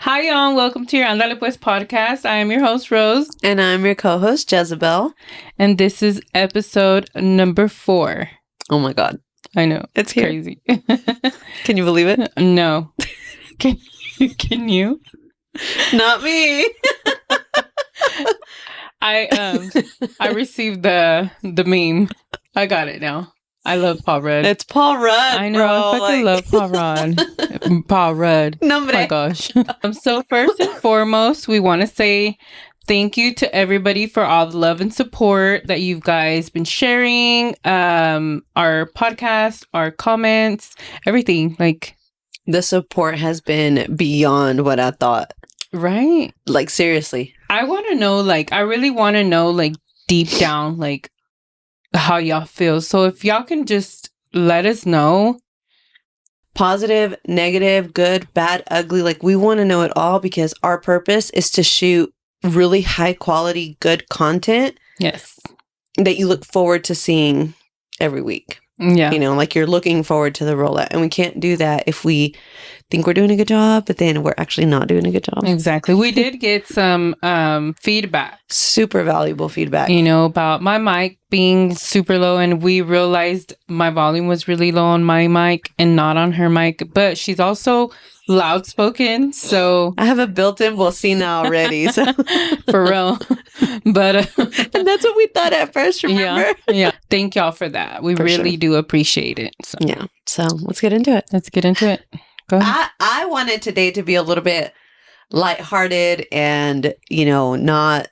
Hi, y'all. Welcome to your Andale Pues podcast. I am your host, Rose. And I'm your co-host, Jezebel. And this is episode number 4. Oh my God. I know. It's crazy. Can you believe it? No. Can you? Not me. I received the meme. I got it now. I love Paul Rudd. It's Paul Rudd. I know. Bro. I fucking love Paul Rudd. Paul Rudd. No, oh my gosh. So first and foremost, we want to say thank you to everybody for all the love and support that you guys been sharing. Our podcast, our comments, everything. Like, the support has been beyond what I thought. Right? Like, seriously. I want to know, I really want to know, deep down, how y'all feel. So if y'all can just let us know. Positive, negative, good, bad, ugly. We want to know it all because our purpose is to shoot really high quality, good content. Yes. That you look forward to seeing every week. Yeah. You're looking forward to the rollout. And we can't do that if we think we're doing a good job, but then we're actually not doing a good job. Exactly. We did get some feedback. Super valuable feedback. About my mic being super low, and we realized my volume was really low on my mic and not on her mic. But she's also loud spoken, so I have a built-in bocina already. So for real. But and that's what we thought at first, remember? Yeah. Thank y'all for that. We really do appreciate it. So. Yeah. So let's get into it. Go ahead. I wanted today to be a little bit lighthearted and, not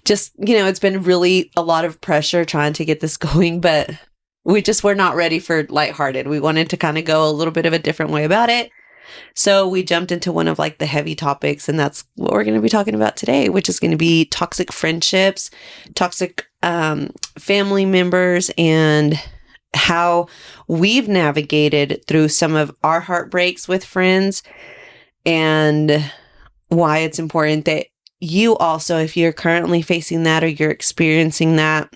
just, it's been really a lot of pressure trying to get this going, but we're not ready for lighthearted. We wanted to kind of go a little bit of a different way about it. So we jumped into one of the heavy topics, and that's what we're going to be talking about today, which is going to be toxic friendships, toxic family members, and how we've navigated through some of our heartbreaks with friends, and why it's important that you also, if you're currently facing that or you're experiencing that,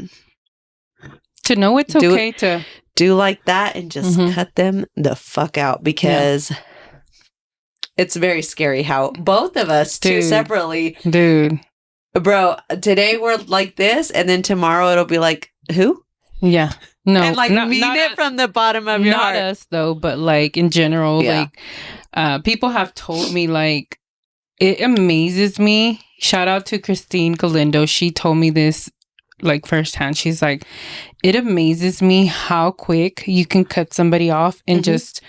to know it's okay to do like that and just cut them the fuck out, because it's very scary how both of us, too, separately. Dude. Bro, today we're like this, and then tomorrow it'll be like, who? Yeah. No. And mean it from the bottom of your heart. Not us, though, but in general, people have told me, it amazes me. Shout out to Christine Galindo. She told me this, firsthand. She's like, it amazes me how quick you can cut somebody off and just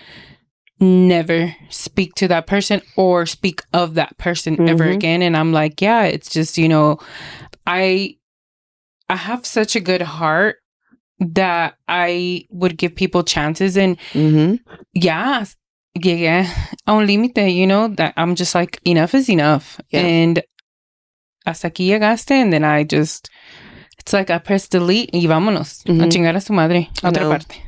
never speak to that person or speak of that person ever again. And I'm like, yeah, it's just, I have such a good heart that I would give people chances, and yeah, a un límite, that I'm just like, enough is enough. And hasta aquí llegaste, and then it's like I press delete y vámonos a chingar a su madre, otra parte.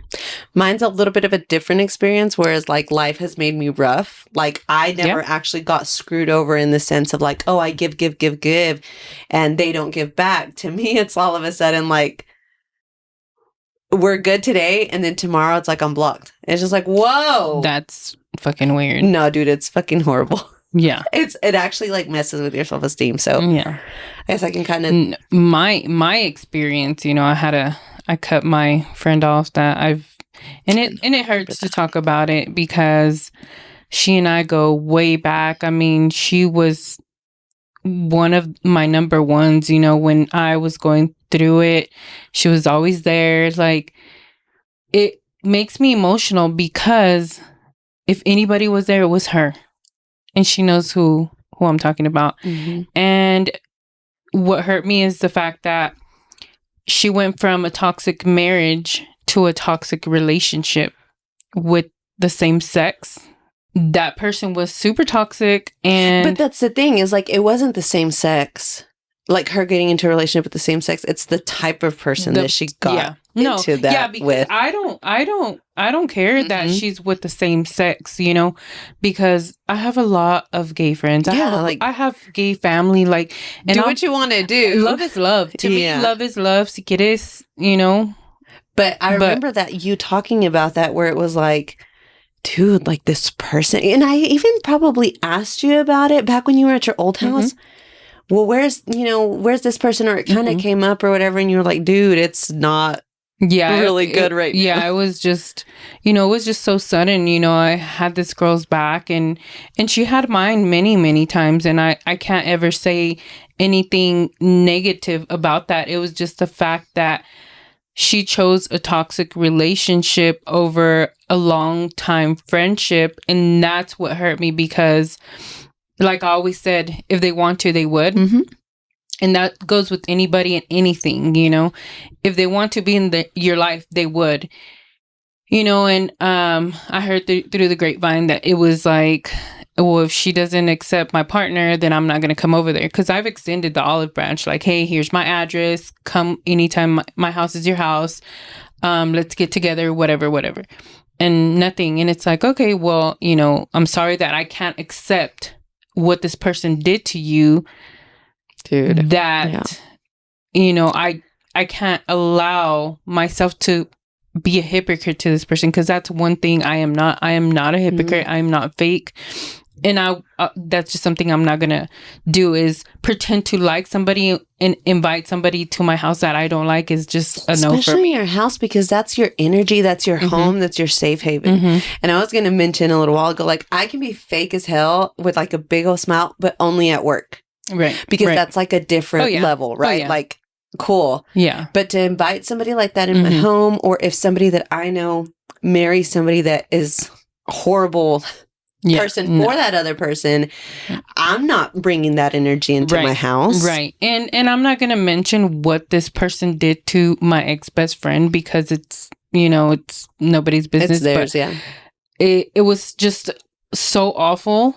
Mine's a little bit of a different experience, whereas life has made me rough. I never actually got screwed over in the sense of oh, I give, and they don't give back. To me, it's all of a sudden we're good today, and then tomorrow it's I'm blocked. It's just whoa. That's fucking weird. No, dude, it's fucking horrible. Yeah. It actually messes with your self-esteem. So yeah, I guess I can kind of my experience, I cut my friend off that and it hurts to talk about it because she and I go way back. I mean, she was one of my number ones, when I was going through it. She was always there. It makes me emotional because if anybody was there, it was her. And she knows who I'm talking about. And what hurt me is the fact that she went from a toxic marriage to a toxic relationship with the same sex. That person was super toxic, but that's the thing is it wasn't the same sex. Her getting into a relationship with the same sex, it's the type of person that she got into that because with. I don't care that she's with the same sex, because I have a lot of gay friends. I have gay family, and do what you want to do. Love is love. To me, love is love. Si quieres, But I remember that you talking about that where it was dude, like this person. And I even probably asked you about it back when you were at your old house. Well, where's this person? Or it kind of came up or whatever. And you were like, dude, it's not really good right now. Yeah, it was just, it was just so sudden. I had this girl's back and she had mine many, many times. And I can't ever say anything negative about that. It was just the fact that she chose a toxic relationship over a long time friendship. And that's what hurt me because, like I always said, if they want to, they would. And that goes with anybody and anything, if they want to be in your life, they would, and I heard through the grapevine that it was like, well, if she doesn't accept my partner, then I'm not going to come over there. Because I've extended the olive branch, like, hey, here's my address. Come anytime. My house is your house. Let's get together, whatever. And nothing. And it's like, okay, well, I'm sorry that I can't accept what this person did to you. Dude, that, I can't allow myself to be a hypocrite to this person, because that's one thing I am not. I am not a hypocrite. I am not fake. And that's just something I'm not going to do, is pretend to like somebody and invite somebody to my house that I don't like is just a no for me. Especially your house, because that's your energy, that's your home, that's your safe haven. And I was going to mention a little while ago, like, I can be fake as hell with like a big old smile, but only at work. Right. Because that's like a different level, right? Like, cool. Yeah. But to invite somebody like that in my home, or if somebody that I know marries somebody that is a horrible person for that other person, I'm not bringing that energy into my house. Right. And I'm not going to mention what this person did to my ex-best friend, because it's, it's nobody's business. It's theirs, but it was just so awful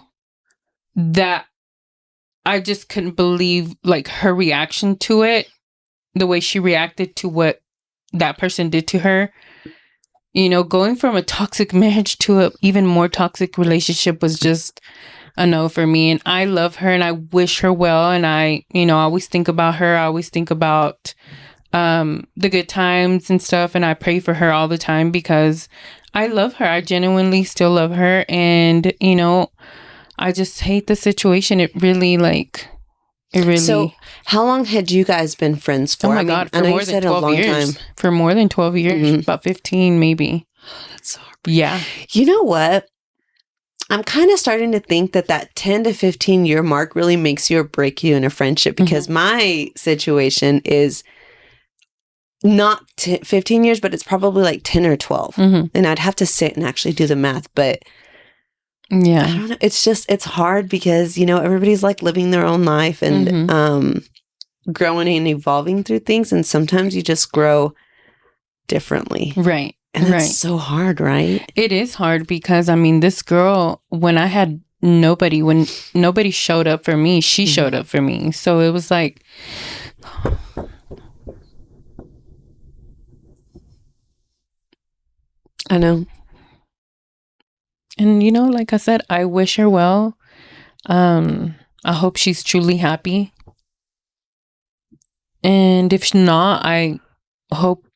that I just couldn't believe, like, her reaction to it, the way she reacted to what that person did to her. Going from a toxic marriage to a even more toxic relationship was just a no for me. And I love her and I wish her well. And I always think about her. I always think about the good times and stuff. And I pray for her all the time because I love her. I genuinely still love her. And, I just hate the situation. It really. So, how long had you guys been friends for? Oh my God, for more than 12 years. For more than 12 years, about 15 maybe. That's so hard. Yeah. You know what? I'm kind of starting to think that 10 to 15 year mark really makes you or break you in a friendship, because my situation is not 15 years, but it's probably like 10 or 12. And I'd have to sit and actually do the math, but yeah, I don't know. It's hard because, everybody's like living their own life and growing and evolving through things. And sometimes you just grow differently. Right. And that's so hard, right? It is hard because, this girl, when nobody showed up for me, she showed up for me. So it was like, I know. And, like I said, I wish her well. I hope she's truly happy. And if she's not, I hope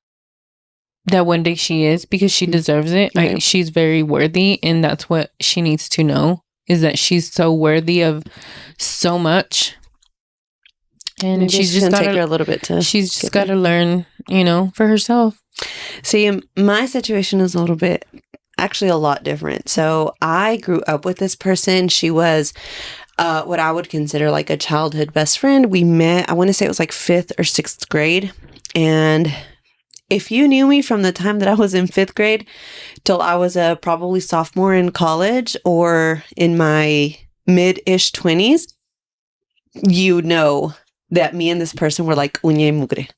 that one day she is, because she deserves it. Right. She's very worthy. And that's what she needs to know, is that she's so worthy of so much. And she's just got to take her a little bit to. She's just got to learn, for herself. See, my situation is actually a lot different. So I grew up with this person. She was what I would consider like a childhood best friend. We met, I want to say it was like 5th or 6th grade. And if you knew me from the time that I was in 5th grade till I was a probably sophomore in college or in my mid-ish 20s, you know that me and this person were like uña y mugre.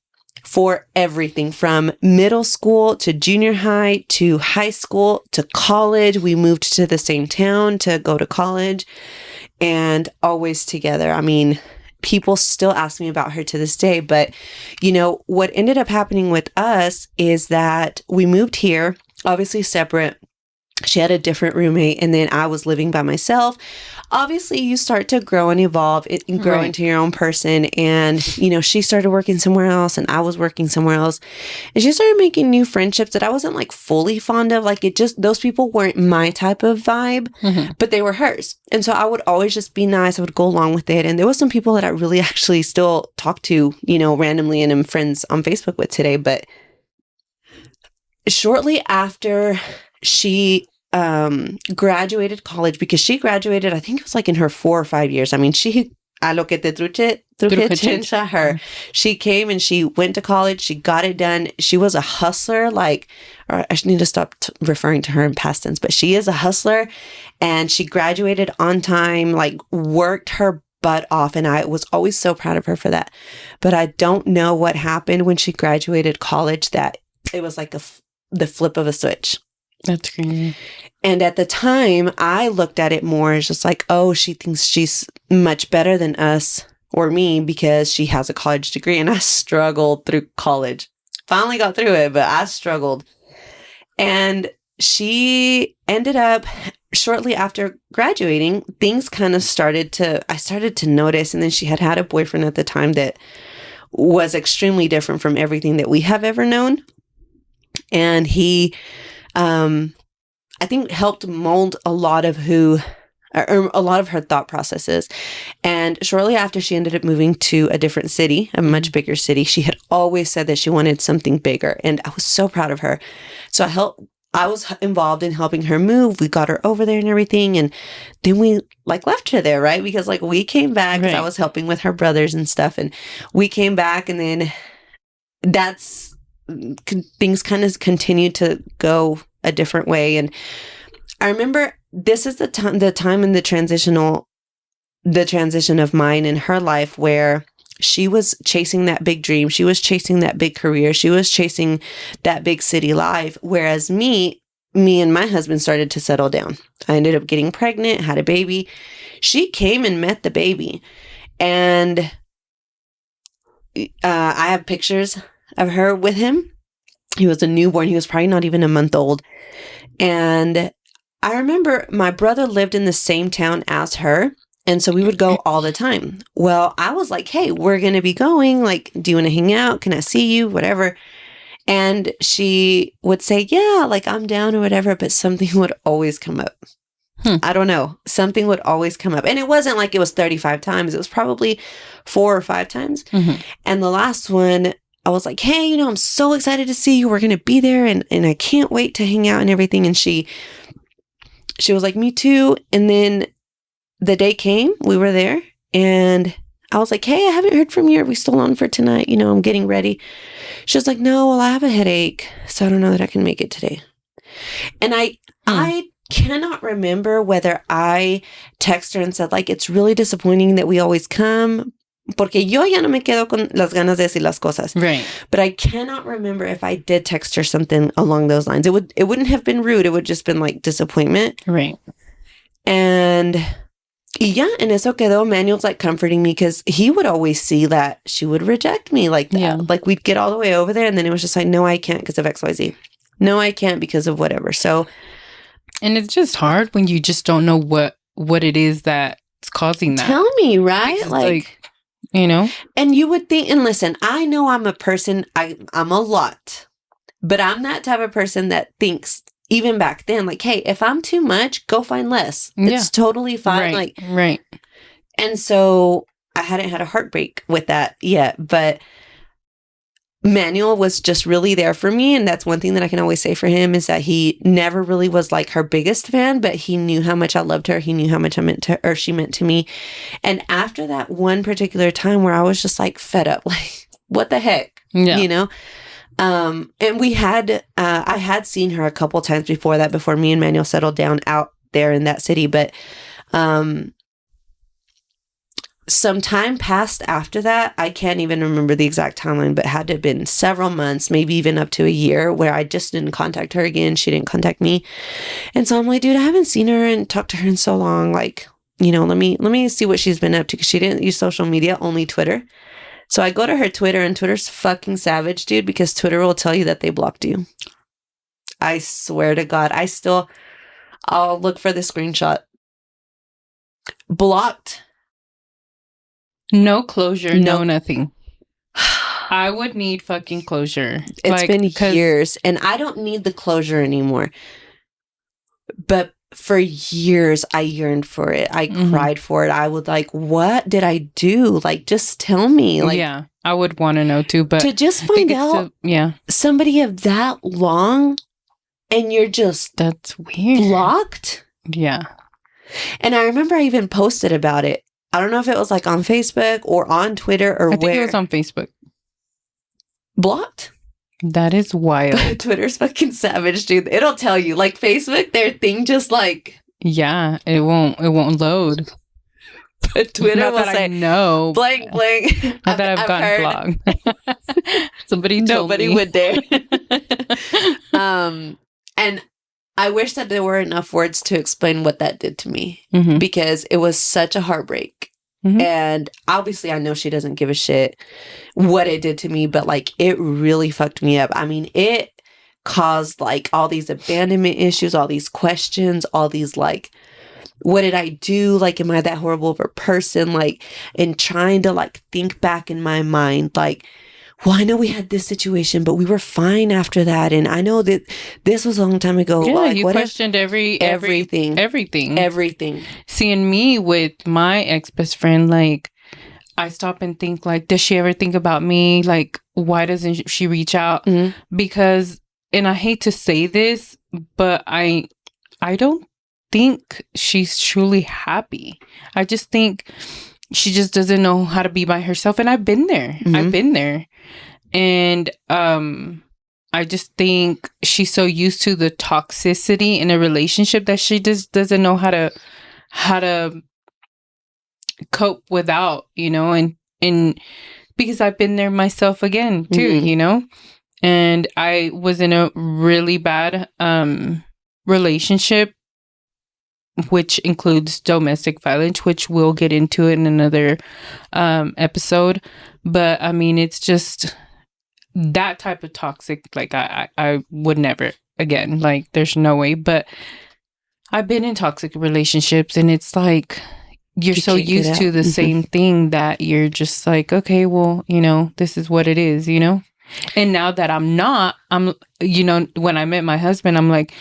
For everything from middle school to junior high to high school to college. We moved to the same town to go to college and always together. People still ask me about her to this day, but what ended up happening with us is that we moved here, obviously separate. She had a different roommate, and then I was living by myself. Obviously, you start to grow and evolve and grow into your own person. And, you know, she started working somewhere else and I was working somewhere else. And she started making new friendships that I wasn't like fully fond of. Like those people weren't my type of vibe, but they were hers. And so I would always just be nice. I would go along with it. And there was some people that I really actually still talk to, you know, randomly and am friends on Facebook with today. But shortly after she graduated college, because she graduated, I think it was like in her 4 or 5 years. I mean, a lo que te truje chencha her. She came and she went to college. She got it done. She was a hustler. Like, or I need to stop referring to her in past tense, but she is a hustler, and she graduated on time, like worked her butt off. And I was always so proud of her for that. But I don't know what happened when she graduated college, that it was like the flip of a switch. That's crazy. And at the time, I looked at it more as just like, oh, she thinks she's much better than us or me because she has a college degree. And I struggled through college. Finally got through it, but I struggled. And she ended up, shortly after graduating, things kind of I started to notice. And then she had a boyfriend at the time that was extremely different from everything that we have ever known. And he, I think, helped mold a lot of a lot of her thought processes. And shortly after, she ended up moving to a different city, a much bigger city. She had always said that she wanted something bigger, and I was so proud of her. So I was involved in helping her move. We got her over there and everything, and then we like left her there, right? Because like we came back because I was helping with her brothers and stuff, and we came back, and then things kind of continued to go a different way. And I remember this is the time in the transition of mine in her life where she was chasing that big dream. She was chasing that big career. She was chasing that big city life. Whereas me and my husband started to settle down. I ended up getting pregnant, had a baby. She came and met the baby. And I have pictures of her with him. He was a newborn. He was probably not even a month old. And I remember my brother lived in the same town as her. And so we would go all the time. Well, I was like, hey, we're going to be going. Like, do you want to hang out? Can I see you? Whatever. And she would say, yeah, like I'm down or whatever. But something would always come up. I don't know. Something would always come up. And it wasn't like it was 35 times. It was probably 4 or 5 times. And the last one, I was like, hey, you know, I'm so excited to see you. We're going to be there. And I can't wait to hang out and everything. And she was like, me too. And then the day came, we were there. And I was like, hey, I haven't heard from you. Are we still on for tonight? You know, I'm getting ready. She was like, no, well, I have a headache. So I don't know that I can make it today. And I cannot remember whether I texted her and said, like, it's really disappointing that we always come. Porque yo ya no me quedo con las ganas de decir las cosas. Right. But I cannot remember if I did text her something along those lines. It wouldn't have been rude. It would just been like disappointment. Right. And yeah, en eso quedó. Manuel's like comforting me because he would always see that she would reject me like that. Yeah. Like we'd get all the way over there and then it was just like, no, I can't because of XYZ. No, I can't because of whatever. So. And it's just hard when you just don't know what it is that's causing that. Tell me, right? Like you know? And you would think, and listen, I know I'm a person, I'm a lot, but I'm that type of person that thinks, even back then, like, hey, if I'm too much, go find less. It's totally fine. Right. And so I hadn't had a heartbreak with that yet, but Manuel was just really there for me. And that's one thing that I can always say for him is that he never really was like her biggest fan, but he knew how much I loved her. He knew how much she meant to me. And after that one particular time where I was just like fed up, like, what the heck? Yeah. You know? And I had seen her a couple times before that, before me and Manuel settled down out there in that city. But, some time passed after that. I can't even remember the exact timeline, but had to have been several months, maybe even up to a year, where I just didn't contact her again. She didn't contact me. And so I'm like, dude, I haven't seen her and talked to her in so long. Like, you know, let me see what she's been up to, because she didn't use social media, only Twitter. So I go to her Twitter, and Twitter's fucking savage, dude, because Twitter will tell you that they blocked you. I swear to God, I'll look for the screenshot. Blocked. No closure, no nothing. I would need fucking closure. It's been years, and I don't need the closure anymore. But for years, I yearned for it. I cried for it. I would like, what did I do? Like, just tell me. Like, yeah, I would want to know too. But to just find out, somebody of that long, and you're just that's weird. Blocked. Yeah. And I remember I even posted about it. I don't know if it was like on Facebook or on Twitter or I think it was on Facebook. Blocked? That is wild. Twitter's fucking savage, dude. It'll tell you. Like Facebook, their thing just like... Yeah, it won't load. But Twitter will say, no. Blank, blank. Not that I've gotten blocked. Somebody told Nobody me. would dare. And I wish that there were enough words to explain what that did to me. Because it was such a heartbreak. And obviously I know she doesn't give a shit what it did to me, but like it really fucked me up. I mean, it caused like all these abandonment issues, all these questions, all these like, what did I do? Like, am I that horrible of a person? Like, and trying to like think back in my mind, like, well, I know we had this situation, but we were fine after that. And I know that this was a long time ago. Yeah, like, you questioned everything. Seeing me with my ex-best friend, like, I stop and think, like, does she ever think about me? Like, why doesn't she reach out? Because, and I hate to say this, but I don't think she's truly happy. I just think she just doesn't know how to be by herself. And I've been there. And I just think she's so used to the toxicity in a relationship that she just doesn't know how to cope without, you know, and because I've been there myself again too, you know, and I was in a really bad relationship, which includes domestic violence, which we'll get into in another episode. But I mean, it's just that type of toxic, like I would never again, like there's no way. But I've been in toxic relationships, and it's like you're so used to the same thing that you're just like, okay, well, you know, this is what it is, you know. And now that I'm, you know, when I met my husband, I'm like,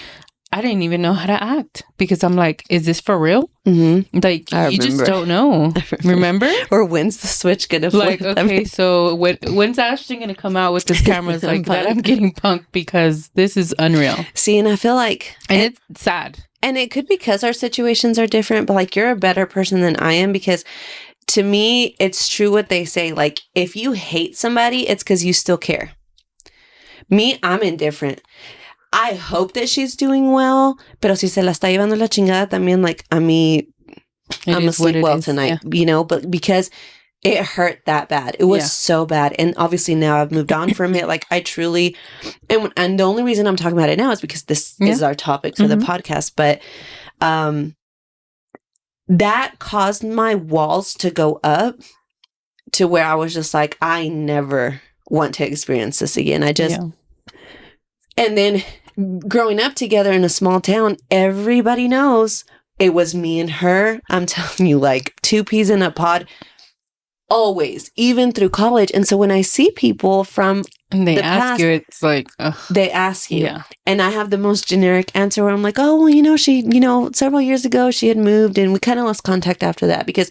I didn't even know how to act, because I'm like, is this for real? Like, you just don't know. Remember? Or when's the switch gonna flip? Like, okay, so when's Ashton gonna come out with this camera? It's like that I'm getting punked, because this is unreal. See, and I feel like... And it's sad. And it could be because our situations are different, but like, you're a better person than I am, because to me, it's true what they say. Like, if you hate somebody, it's because you still care. Me, I'm indifferent. I hope that she's doing well, pero si se la está llevando la chingada también, like, I'm gonna sleep well tonight, you know, but because it hurt that bad. It was so bad. And obviously now I've moved on from it. Like, I truly, and the only reason I'm talking about it now is because this is our topic for the podcast, but that caused my walls to go up to where I was just like, I never want to experience this again. And then growing up together in a small town, everybody knows it was me and her. I'm telling you, like, two peas in a pod, always, even through college. And so when I see people from they ask you, it's like, ugh. They ask you. And I have the most generic answer where I'm like, oh, well, you know, she, you know, several years ago she had moved and we kind of lost contact after that, because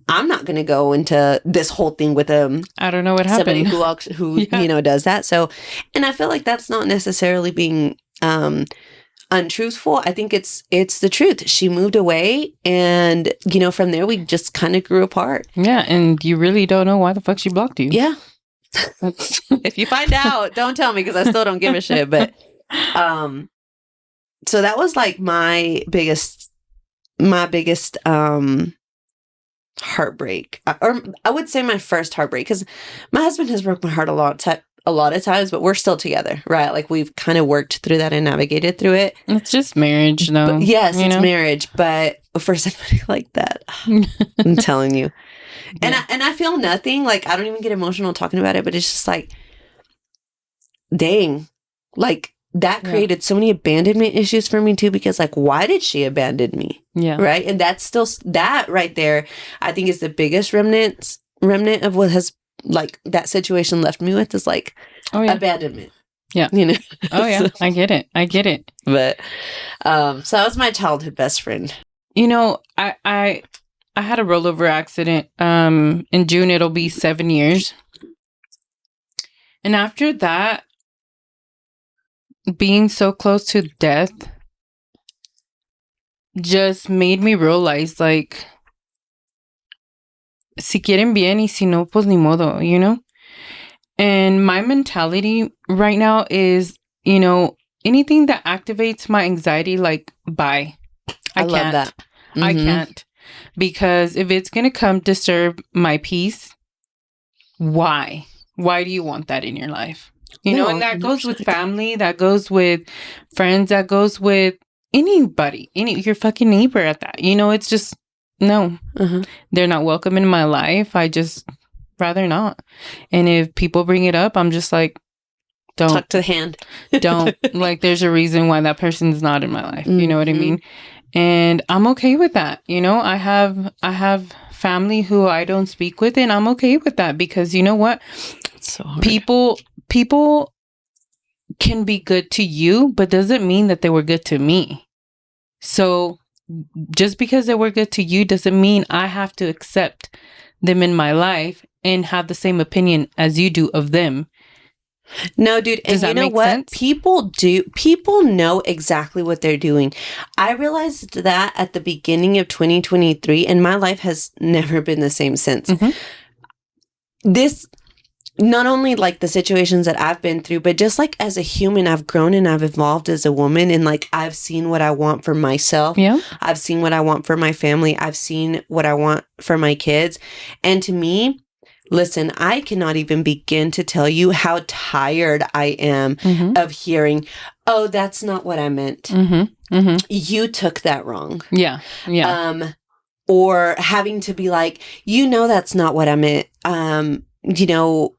I'm not going to go into this whole thing with I don't know what happened. Somebody who you know, does that. So, and I feel like that's not necessarily being untruthful. I think it's the truth. She moved away, and you know, from there we just kind of grew apart. Yeah, and you really don't know why the fuck she blocked you. Yeah. If you find out, don't tell me, because I still don't give a shit. But so that was like my biggest heartbreak, or I would say my first heartbreak, because my husband has broke my heart a lot of times, but we're still together, right? Like, we've kind of worked through that and navigated through it. It's just marriage, though. But yes, it's marriage, but for somebody like that, I'm telling you. And I feel nothing. Like, I don't even get emotional talking about it, but it's just like, dang, like, that created so many abandonment issues for me too, because like, why did she abandon me? Yeah. Right. And that's still, that right there, I think is the biggest remnant of what has like that situation left me with is like abandonment. Yeah. You know? Oh yeah. So, I get it. But, so that was my childhood best friend. You know, I had a rollover accident. In June, it'll be 7 years. And after that, being so close to death just made me realize, like, si quieren bien y si no, pues ni modo, you know? And my mentality right now is, you know, anything that activates my anxiety, like, bye. I love can't. that. Mm-hmm. I can't. Because if it's going to come disturb my peace, why? Why do you want that in your life? You know, and that goes with family, that goes with friends, that goes with anybody, your fucking neighbor at that. You know, it's just, no. They're not welcome in my life. I just rather not. And if people bring it up, I'm just like, don't. Talk to the hand. Don't. Like, there's a reason why that person's not in my life. You know what I mean? And I'm okay with that. You know, I have family who I don't speak with, and I'm okay with that because you know what? It's so hard. People can be good to you, but doesn't mean that they were good to me. So just because they were good to you doesn't mean I have to accept them in my life and have the same opinion as you do of them. No, dude. And you know what? Sense? People know exactly what they're doing. I realized that at the beginning of 2023, and my life has never been the same since. This, not only like the situations that I've been through, but just like as a human, I've grown and I've evolved as a woman. And like, I've seen what I want for myself. Yeah. I've seen what I want for my family. I've seen what I want for my kids. And to me, listen, I cannot even begin to tell you how tired I am of hearing, oh, that's not what I meant. You took that wrong. Yeah. Yeah. Or having to be like, you know, that's not what I meant. You know,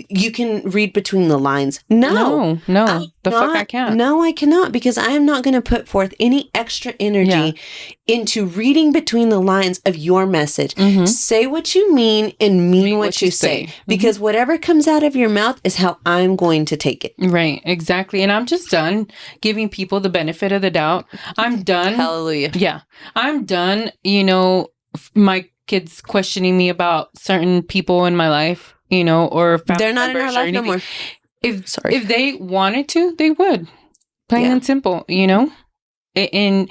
you can read between the lines. No, fuck I can't. No, I cannot, because I am not going to put forth any extra energy into reading between the lines of your message. Say what you mean and mean what you say. Because whatever comes out of your mouth is how I'm going to take it. Right, exactly. And I'm just done giving people the benefit of the doubt. I'm done. Hallelujah. Yeah. I'm done, you know, my kids questioning me about certain people in my life, you know, or they're not in our life no more. If they wanted to, they would. Plain and simple, you know? And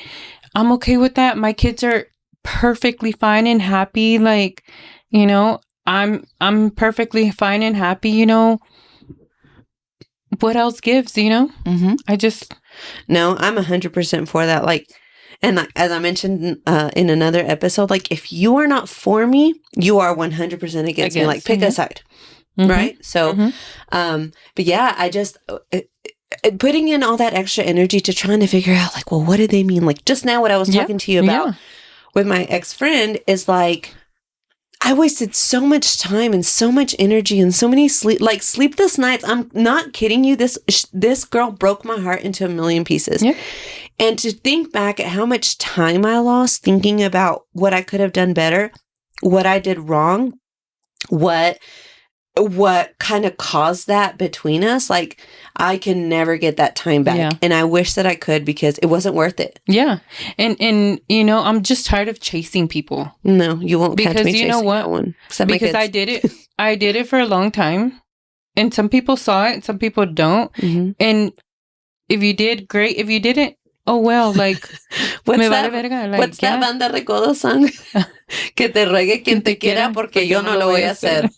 I'm okay with that. My kids are perfectly fine and happy. Like, you know, I'm perfectly fine and happy, you know? What else gives, you know? I just... No, I'm 100% for that. Like, and like, as I mentioned in another episode, like, if you are not for me, you are 100% against me. Like, pick a side. Right? So, but yeah, I just... putting in all that extra energy to trying to figure out, like, well, what did they mean? Like, just now what I was talking to you about with my ex-friend is, like, I wasted so much time and so much energy and so many sleepless nights. I'm not kidding you. This girl broke my heart into a million pieces. Yeah. And to think back at how much time I lost thinking about what I could have done better, what I did wrong, what kind of caused that between us, like, I can never get that time back. Yeah. And I wish that I could, because it wasn't worth it. Yeah. And you know, I'm just tired of chasing people. No, you won't catch me chasing you know what? No one. Because I did it. I did it for a long time. And some people saw it, some people don't. And if you did, great. If you didn't, oh well, like, what's that banda recodo song? Que te ruegue quien te quiera porque yo no lo voy a hacer.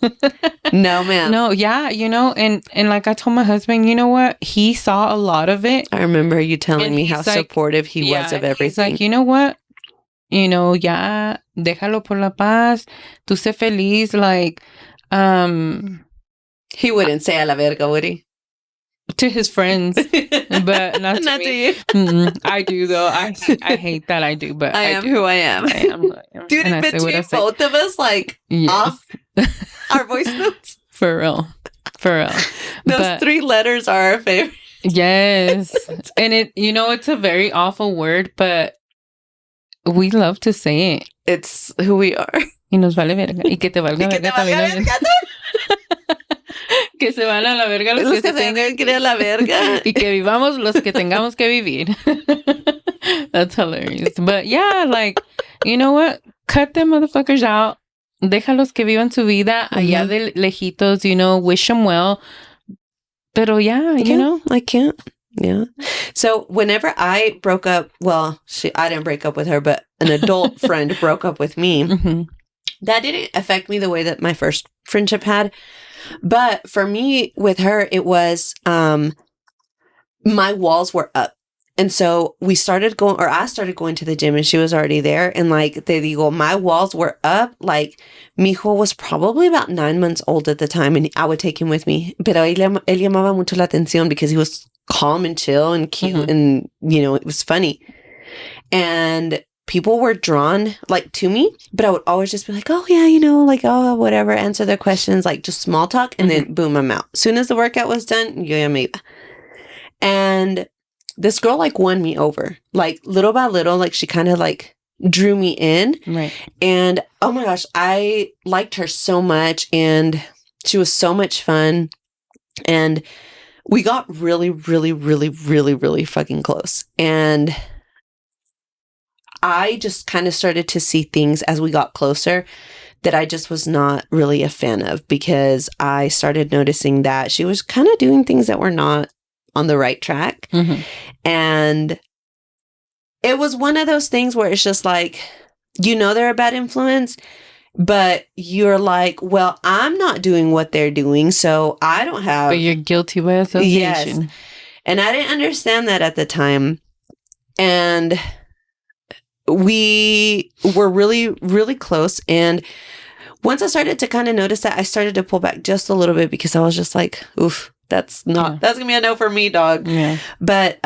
No, man. No, yeah, you know, and like I told my husband, you know what? He saw a lot of it. I remember you telling me how supportive he was of everything. He's like, you know what? You know, ya, déjalo por la paz. Tú sé feliz. Like, he wouldn't say a la verga, would he? To his friends, but not to you. I do, though. I hate that I do, but I am who I am. I am who I am. Dude, in between both of us, like, off our voice notes. For real. Those 3 letters are our favorite. Yes. And it's a very awful word, but we love to say it. It's who we are. Y nos vale verga. Y que te valga verga también. Que se van a la verga los que se tengan que ir a la verga. Y que vivamos los que tengamos que vivir. That's hilarious. But yeah, like, you know what? Cut them motherfuckers out. Déjalos que vivan su vida allá de lejitos, wish them well. Pero yeah, I can't. Yeah. So whenever I broke up, well, I didn't break up with her, but an adult friend broke up with me. That didn't affect me the way that my first friendship had. But for me, with her, it was, my walls were up. And so I started going to the gym and she was already there. And like, te digo, my walls were up. Like, mi hijo was probably about 9 months old at the time and I would take him with me. Pero él llamaba mucho la atención because he was calm and chill and cute and, it was funny. And people were drawn like to me, but I would always just be like, oh yeah, like, oh, whatever, answer their questions, like just small talk. And then boom, I'm out. As soon as the workout was done, yo ya me iba. And this girl like won me over, like little by little, like she kind of like drew me in. Right. And oh my gosh, I liked her so much and she was so much fun. And we got really, really, really, really, really fucking close. And I just kind of started to see things as we got closer that I just was not really a fan of, because I started noticing that she was kind of doing things that were not on the right track. And it was one of those things where it's just like, they're a bad influence, but you're like, well, I'm not doing what they're doing, so I don't have... But you're guilty by association. Yes. And I didn't understand that at the time. And we were really, really close. And once I started to kind of notice that, I started to pull back just a little bit because I was just like, oof, that's going to be a no for me, dog. Yeah. But,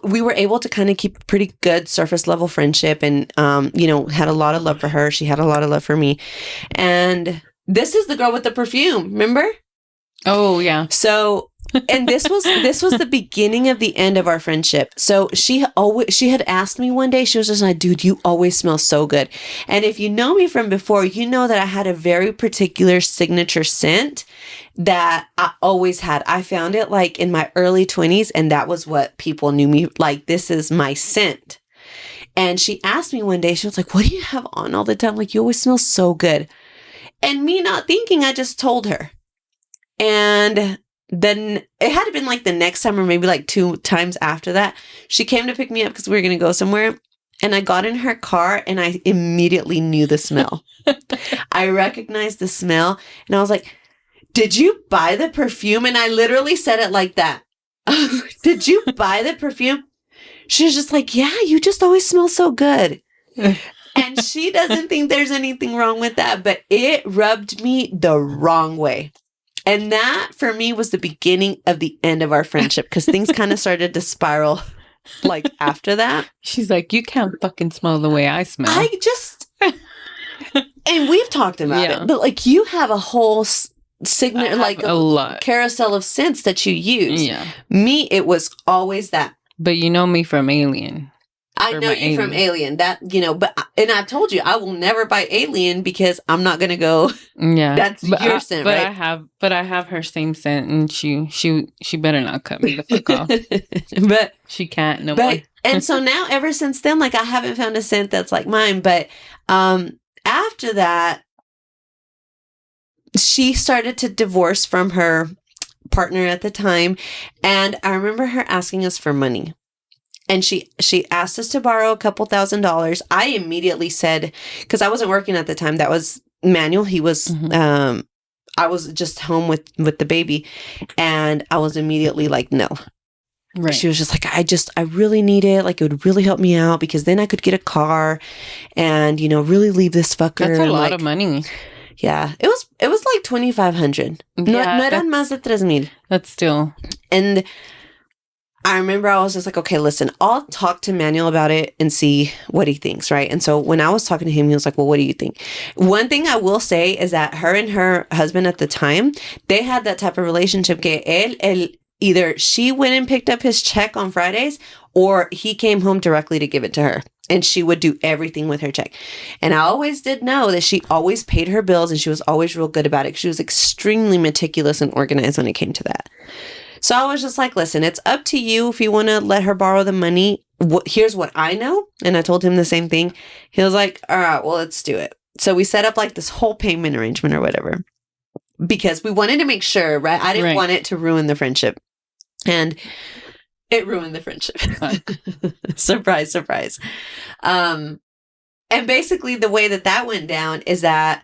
we were able to kind of keep a pretty good surface level friendship and, had a lot of love for her. She had a lot of love for me. And this is the girl with the perfume, remember? Oh, yeah. So, and this was the beginning of the end of our friendship. So she had asked me one day, she was just like, dude, you always smell so good. And if you know me from before, you know that I had a very particular signature scent that I always had. I found it like in my early 20s, and that was what people knew me like, this is my scent. And she asked me one day, she was like, what do you have on all the time? Like, you always smell so good. And me not thinking, I just told her. And then it had been like the next time or maybe like 2 times after that, she came to pick me up because we were going to go somewhere. And I got in her car and I immediately knew the smell. I recognized the smell and I was like, did you buy the perfume? And I literally said it like that. Did you buy the perfume? She was just like, yeah, you just always smell so good. And she doesn't think there's anything wrong with that, but it rubbed me the wrong way. And that, for me, was the beginning of the end of our friendship, because things kind of started to spiral, like, after that. She's like, you can't fucking smell the way I smell. And we've talked about it, but, like, you have a whole like, a lot. Carousel of scents that you use. Yeah. Me, it was always that. But you know me from Alien. I know you from Alien. That, and I've told you, I will never buy Alien because I'm not going to go. Yeah. That's your scent, right? I have her same scent, and she better not cut me the fuck off. But she can't no more. And so now, ever since then, like, I haven't found a scent that's like mine. But after that, she started to divorce from her partner at the time. And I remember her asking us for money. And she asked us to borrow a couple $1,000s. I immediately said, because I wasn't working at the time, that was Manuel. He was, I was just home with the baby. And I was immediately like, no. Right. She was just like, I really need it. Like, it would really help me out because then I could get a car and, really leave this fucker. That's a lot of money. Yeah. It was like 2,500. No eran más de 3,000. That's still. And I remember I was just like, okay, listen, I'll talk to Manuel about it and see what he thinks, right? And so when I was talking to him, he was like, well, what do you think? One thing I will say is that her and her husband at the time, they had that type of relationship que either she went and picked up his check on Fridays or he came home directly to give it to her. And she would do everything with her check. And I always did know that she always paid her bills and she was always real good about it. She was extremely meticulous and organized when it came to that. So I was just like, listen, it's up to you if you want to let her borrow the money. Here's what I know. And I told him the same thing. He was like, all right, well, let's do it. So we set up like this whole payment arrangement or whatever. Because we wanted to make sure, right? I didn't want it to ruin the friendship. And it ruined the friendship. Surprise, surprise. And basically the way that went down is that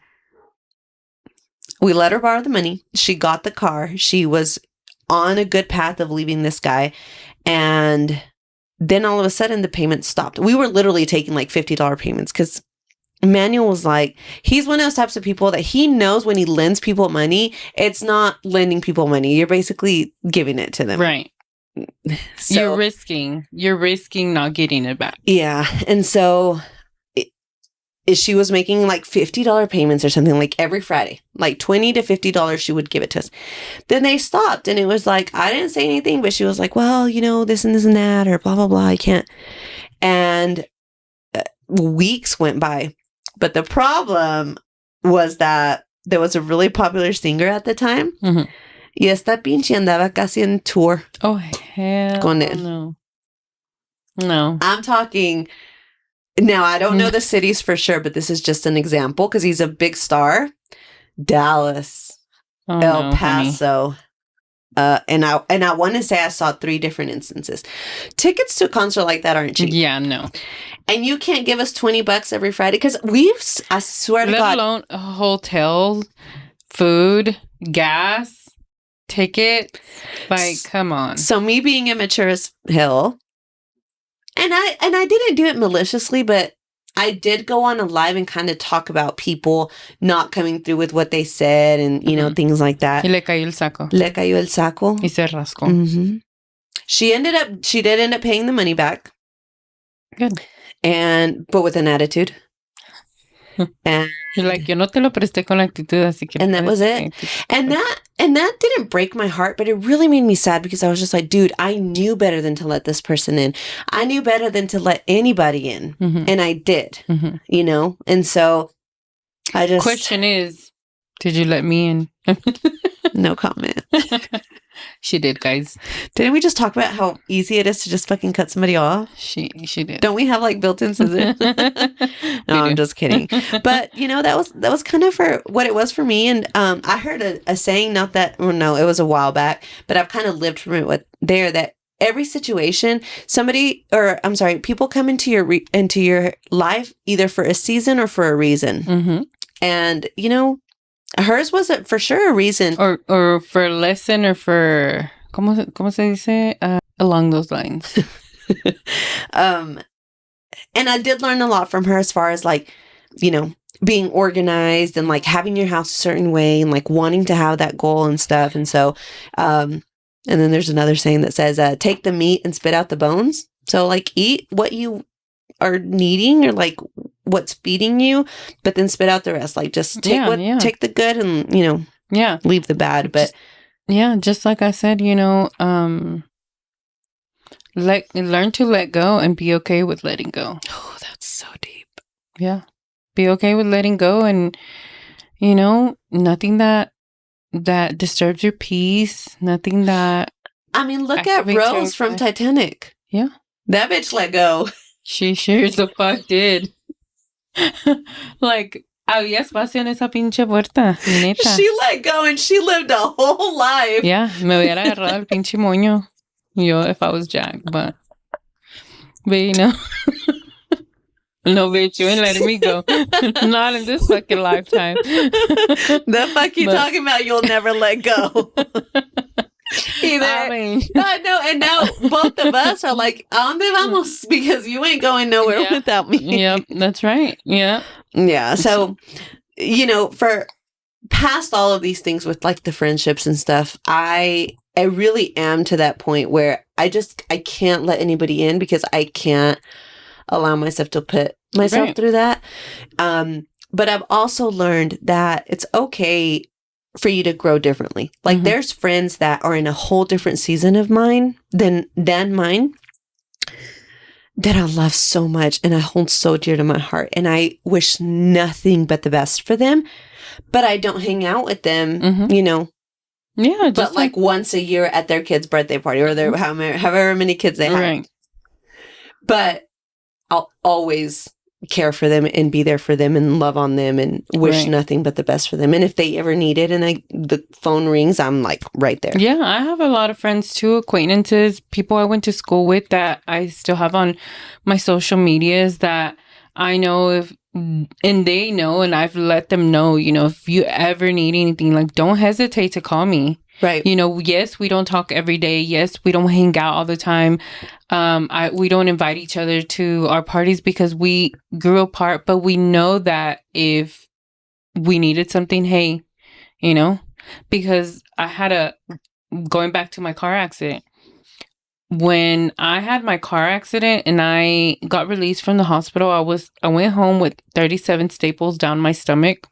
we let her borrow the money. She got the car. She was on a good path of leaving this guy. And then all of a sudden the payment stopped. We were literally taking like $50 payments because Manuel was like, he's one of those types of people that he knows when he lends people money, it's not lending people money. You're basically giving it to them. Right. So, you're risking not getting it back. Yeah. And so she was making like $50 payments or something like every Friday, like $20 to $50 she would give it to us. Then they stopped and it was like, I didn't say anything, but she was like, well, you know, this and this and that, or blah, blah, blah. I can't. And weeks went by. But the problem was that there was a really popular singer at the time. Mm-hmm. Y esta pinche andaba casi en tour. Oh, hell con él. No. No. I'm talking... Now, I don't know the cities for sure, but this is just an example because he's a big star. Dallas, El Paso. And I want to say I saw 3 different instances. Tickets to a concert like that aren't cheap. Yeah, no. And you can't give us $20 every Friday because I swear to God. Let alone hotel, food, gas, ticket. Like, come on. So me being immature as hell, and I didn't do it maliciously, but I did go on a live and kind of talk about people not coming through with what they said and, you know, things like that. Y le cayó el saco. Le cayó el saco. Y se rascó. Mm-hmm. She did end up paying the money back. Good. But with an attitude. And you're like, yo no te lo presté con actitud, así que... And that was it. And that didn't break my heart, but it really made me sad because I was just like, dude, I knew better than to let this person in. I knew better than to let anybody in. Mm-hmm. And I did, you know? And so I just... Question is, did you let me in? No comment. She did, guys. Didn't we just talk about how easy it is to just fucking cut somebody off? She did. Don't we have like built-in scissors? No, I'm just kidding. But you know, that was kind of for what it was for me. And I heard a saying, it was a while back, but I've kind of lived from it that every situation, people come into your life either for a season or for a reason. Mm-hmm. And you know, hers wasn't for sure a reason. Or for a lesson or for... ¿Cómo se dice? Along those lines. And I did learn a lot from her as far as like, you know, being organized and like having your house a certain way and like wanting to have that goal and stuff. And so, and then there's another saying that says, take the meat and spit out the bones. So like eat what you are needing or like what's feeding you, but then spit out the rest. Like just take the good and, you know, leave the bad. But just like I said, you know, learn to let go and be okay with letting go. Oh, that's so deep. Yeah. Be okay with letting go and, you know, nothing that disturbs your peace, nothing that... I mean, look at Rose from Titanic. Yeah. That bitch let go. She sure the fuck did. Like, había espacio en esa pinche puerta, neta. She let go and she lived a whole life. Yeah, me hubiera agarrado el pinche moño. Yo, if I was Jack, but you know. No, bitch, you ain't letting me go. Not in this fucking lifetime. The fuck you talking about? You'll never let go. Either. I mean, no, and now both of us are like, ¿a dónde vamos? Because you ain't going nowhere without me. Yep, that's right. Yeah. Yeah. So, you know, for past all of these things with like the friendships and stuff, I really am to that point where I can't let anybody in because I can't allow myself to put myself through that. But I've also learned that it's okay for you to grow differently. Like there's friends that are in a whole different season of mine than mine that I love so much and I hold so dear to my heart. And I wish nothing but the best for them, but I don't hang out with them, you know. Yeah. Just but like once a year at their kid's birthday party or their however many kids they have. Right. But I'll always care for them and be there for them and love on them and wish nothing but the best for them. And if they ever need it and the phone rings, I'm like right there. Yeah, I have a lot of friends too, acquaintances, people I went to school with that I still have on my social medias that I know and they know, and I've let them know, you know, if you ever need anything, like don't hesitate to call me. Right. You know, yes, we don't talk every day. Yes, we don't hang out all the time. We don't invite each other to our parties because we grew apart, but we know that if we needed something, hey, you know, because I had going back to my car accident. When I had my car accident and I got released from the hospital, I went home with 37 staples down my stomach.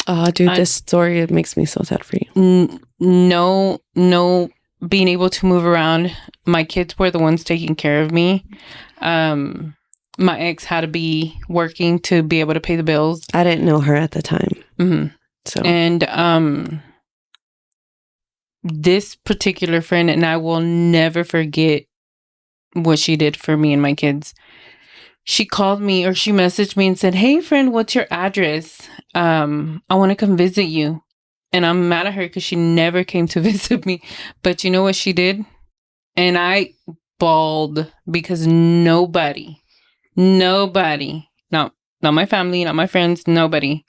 Oh, dude, this story, it makes me so sad for you. No being able to move around. My kids were the ones taking care of me. My ex had to be working to be able to pay the bills. I didn't know her at the time. So, and this particular friend, and I will never forget what she did for me and my kids. She called me or she messaged me and said, "Hey friend, what's your address? I want to come visit you." And I'm mad at her because she never came to visit me. But you know what she did? And I bawled because nobody, not my family, not my friends, nobody.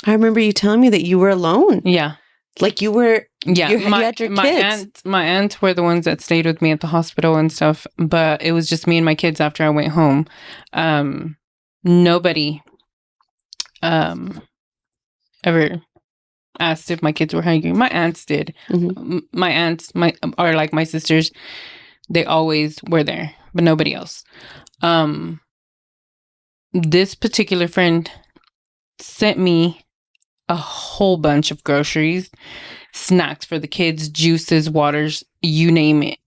I remember you telling me that you were alone. Yeah. Like you were, yeah, you had your kids. My aunts were the ones that stayed with me at the hospital and stuff, but it was just me and my kids after I went home. Nobody ever asked if my kids were hungry. My aunts did. My aunts, or like my sisters, they always were there, but nobody else. This particular friend sent me a whole bunch of groceries, snacks for the kids, juices, waters, you name it.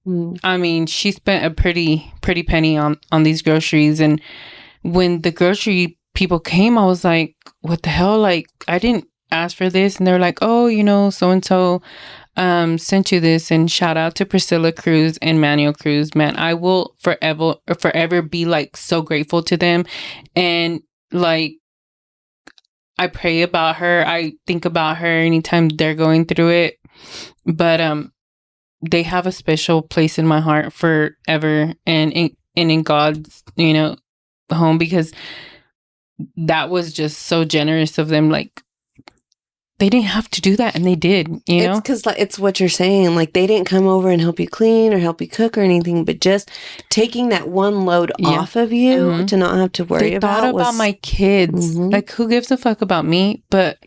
I mean, she spent a pretty penny on these groceries. And when the grocery people came, I was like, what the hell? Like, I didn't ask for this. And they're like, oh, you know, so-and-so sent you this. And shout out to Priscilla Cruz and Manuel Cruz. Man, I will forever be like so grateful to them. And like, I pray about her. I think about her anytime they're going through it. But they have a special place in my heart forever and in God's, you know, home, because that was just so generous of them. Like, they didn't have to do that, and they did, you know? It's because like, it's what you're saying. Like, they didn't come over and help you clean or help you cook or anything, but just taking that one load off of you to not have to worry about. They thought about my kids. Like, who gives a fuck about me? But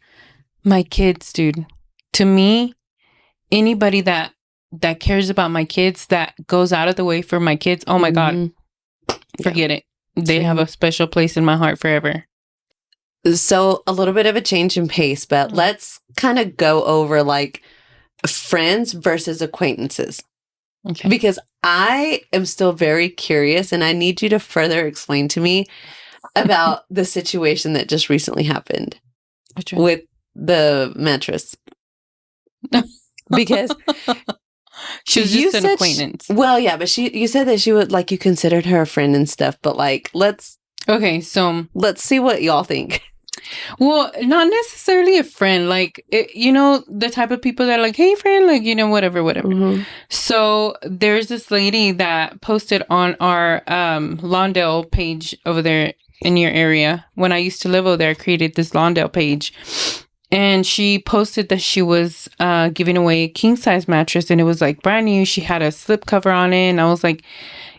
my kids, dude. To me, anybody that cares about my kids, that goes out of the way for my kids, oh my God, forget it. They have a special place in my heart forever. So a little bit of a change in pace, but let's kind of go over like friends versus acquaintances. Okay. Because I am still very curious and I need you to further explain to me about the situation that just recently happened with the mattress. Because she was just an acquaintance. Well, yeah, but you said that she would, like, you considered her a friend and stuff, but like, let's see what y'all think. Well, not necessarily a friend, like, you know, the type of people that are like, hey friend, like, you know, whatever. So there's this lady that posted on our Lawndale page over there in your area. When I used to live over there, I created this Lawndale page, and she posted that she was giving away a king size mattress, and it was like brand new. She had a slip cover on it, and I was like,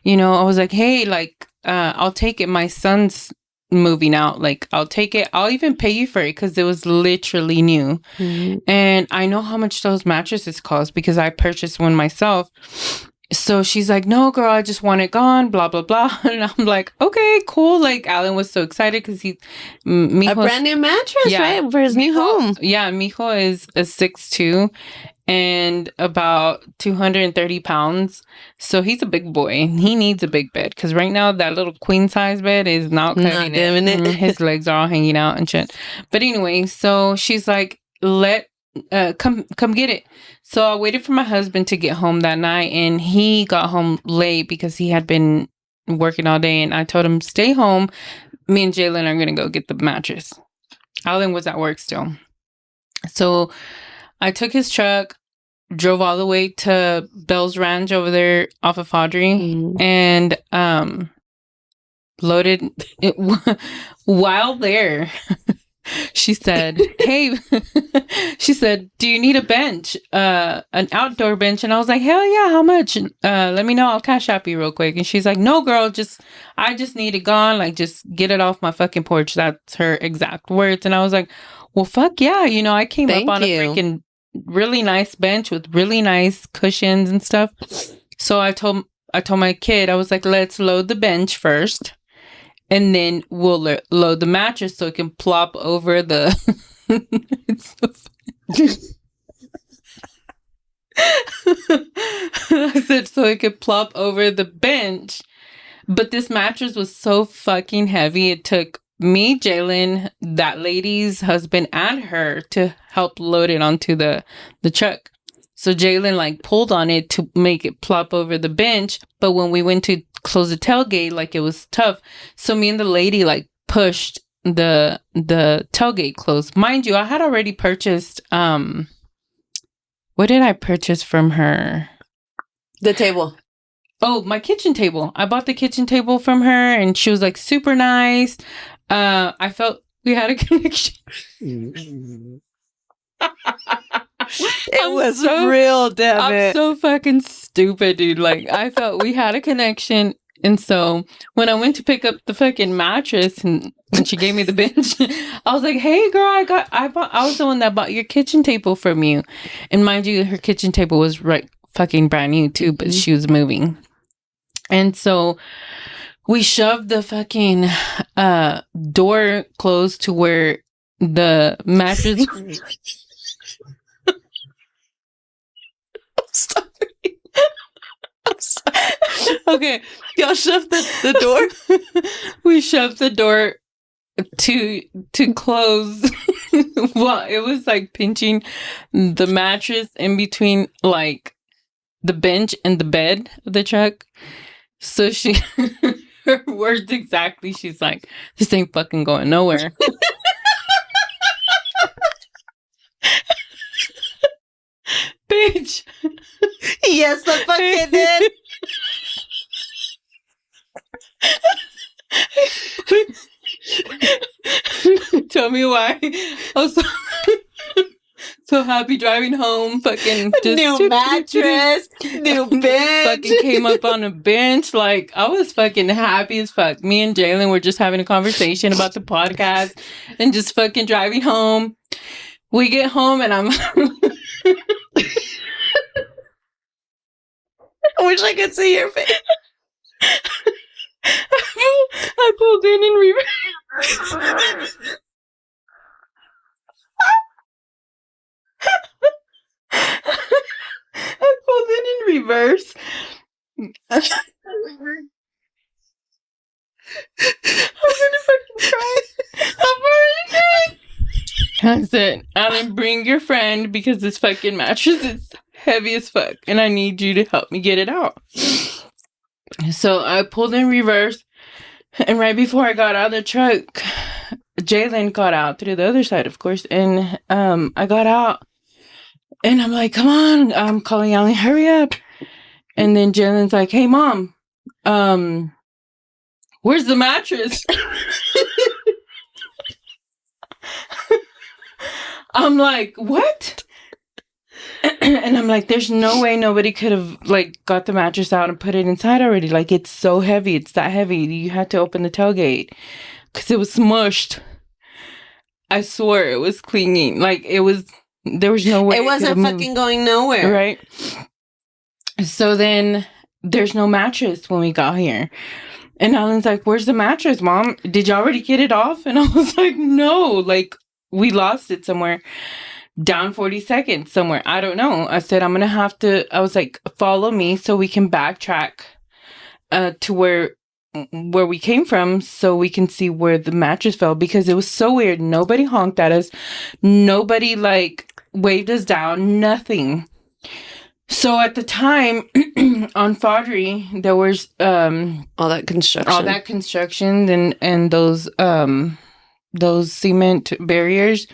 you know, hey, like, I'll take it. My son's moving out. Like, I'll take it. I'll even pay you for it because it was literally new. And I know how much those mattresses cost because I purchased one myself. So she's like, no, girl, I just want it gone, blah, blah, blah. And I'm like, okay, cool. Like, Alan was so excited because a brand new mattress, right? For his new home. Yeah, Mijo is a 6'2" and about 230 pounds. So he's a big boy. And he needs a big bed because right now that little queen size bed is not cutting it. His legs are all hanging out and shit. But anyway, so she's like, come get it. So I waited for my husband to get home that night, and he got home late because he had been working all day. And I told him, stay home. Me and Jalen are gonna go get the mattress. Alan was at work still. So I took his truck, drove all the way to Bell's Ranch over there off of Audrey, and loaded it. While there, she said, hey, she said, do you need a bench, an outdoor bench? And I was like, hell yeah, how much? Let me know, I'll cash app you real quick. And she's like, no, girl, I just need it gone. Like, just get it off my fucking porch. That's her exact words. And I was like, well, fuck yeah. You know, I came up on a freaking really nice bench with really nice cushions and stuff. So I told my kid, I was like, let's load the bench first. And then we'll load the mattress so it can plop over the... I said so it could plop over the bench. But this mattress was so fucking heavy. It took me, Jalen, that lady's husband, and her to help load it onto the truck. So Jalen like pulled on it to make it plop over the bench. But when we went to close the tailgate, like it was tough. So me and the lady like pushed the tailgate closed. Mind you, I had already purchased what did I purchase from her? The table. Oh, my kitchen table. I bought the kitchen table from her and she was like super nice. I felt we had a connection. It was so real, damn it. I'm so fucking stupid, dude. Like, I felt we had a connection. And so when I went to pick up the fucking mattress and when she gave me the bench, I was like, hey girl, I was the one that bought your kitchen table from you. And mind you, her kitchen table was fucking brand new too, but she was moving. And so we shoved the fucking door closed to where the mattress... I'm sorry. Okay, y'all shoved the door. We shoved the door to close. Well, it was like pinching the mattress in between like the bench and the bed of the truck. So she, her words exactly, she's like, this ain't fucking going nowhere. Bitch. Yes, the fuck it did. Tell me why. I was so happy driving home. Fucking just new mattress, new bench. Fucking came up on a bench. Like, I was fucking happy as fuck. Me and Jalen were just having a conversation about the podcast and just fucking driving home. We get home and I'm... I wish I could see your face. I pulled in reverse. I pulled in reverse. I'm gonna fucking cry. I'm already crying. I said, Alan, bring your friend because this fucking mattress is heavy as fuck and I need you to help me get it out. So I pulled in reverse, and right before I got out of the truck, Jalen got out through the other side, of course, and I got out and I'm like, come on, I'm calling Alan, hurry up. And then Jalen's like, hey mom, where's the mattress? I'm like, what? And I'm like, there's no way nobody could have like got the mattress out and put it inside already. Like, it's so heavy. It's that heavy. You had to open the tailgate because it was smushed. I swear it was clinging. Like, there was no way. It wasn't fucking going nowhere. Right. So then there's no mattress when we got here. And Alan's like, where's the mattress, Mom? Did you already get it off? And I was like, no, like, we lost it somewhere down 42nd somewhere. I don't know. I said, I was like, follow me so we can backtrack to where we came from so we can see where the mattress fell, because it was so weird. Nobody honked at us. Nobody, like, waved us down. Nothing. So at the time on Faudree, there was all that construction and those cement barriers.